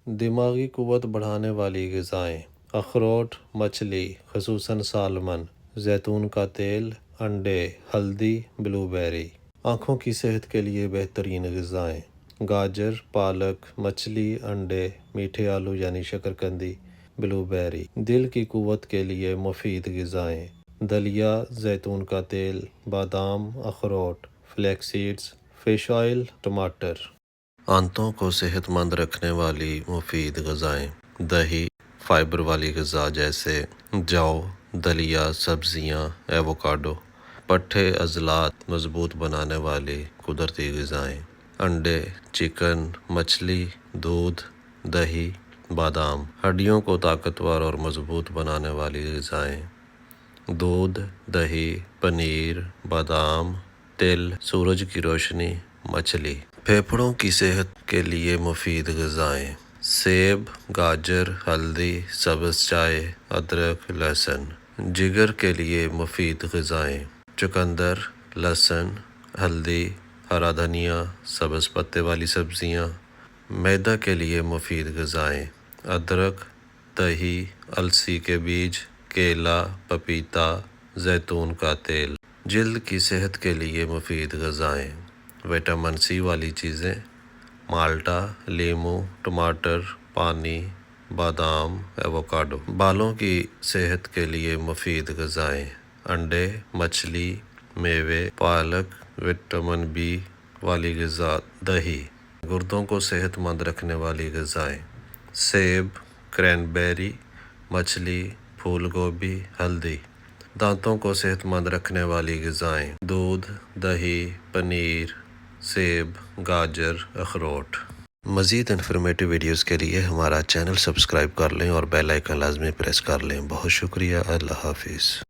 دماغی قوت بڑھانے والی غذائیں: اخروٹ، مچھلی خصوصاً سالمن، زیتون کا تیل، انڈے، ہلدی، بلو بیری۔ آنکھوں کی صحت کے لیے بہترین غذائیں: گاجر، پالک، مچھلی، انڈے، میٹھے آلو یعنی شکرکندی، بلو بیری۔ دل کی قوت کے لیے مفید غذائیں: دلیا، زیتون کا تیل، بادام، اخروٹ، فلیکس سیڈز، فش آئل، ٹماٹر۔ آنتوں کو صحت مند رکھنے والی مفید غذائیں: دہی، فائبر والی غذا جیسے جو، دلیا، سبزیاں، ایووکاڈو۔ پٹھے عضلات مضبوط بنانے والی قدرتی غذائیں: انڈے، چکن، مچھلی، دودھ، دہی، بادام۔ ہڈیوں کو طاقتور اور مضبوط بنانے والی غذائیں: دودھ، دہی، پنیر، بادام، تل، سورج کی روشنی، مچھلی۔ پھیپھڑوں کی صحت کے لیے مفید غذائیں: سیب، گاجر، ہلدی، سبز چائے، ادرک، لہسن۔ جگر کے لیے مفید غذائیں: چقندر، لہسن، ہلدی، ہرا دھنیا، سبز پتے والی سبزیاں۔ معدہ کے لیے مفید غذائیں: ادرک، دہی، السی کے بیج، کیلا، پپیتا، زیتون کا تیل۔ جلد کی صحت کے لیے مفید غذائیں: وٹامن سی والی چیزیں، مالٹا، لیموں، ٹماٹر، پانی، بادام، ایووکاڈو۔ بالوں کی صحت کے لیے مفید غذائیں: انڈے، مچھلی، میوے، پالک، وٹامن بی والی غذا، دہی۔ گردوں کو صحت مند رکھنے والی غذائیں: سیب، کرین بیری، مچھلی، پھول گوبھی، ہلدی۔ دانتوں کو صحت مند رکھنے والی غذائیں: دودھ، دہی، پنیر، سیب، گاجر، اخروٹ۔ مزید انفارمیٹیو ویڈیوز کے لیے ہمارا چینل سبسکرائب کر لیں اور بیل آئیکن لازمی پریس کر لیں۔ بہت شکریہ۔ اللہ حافظ۔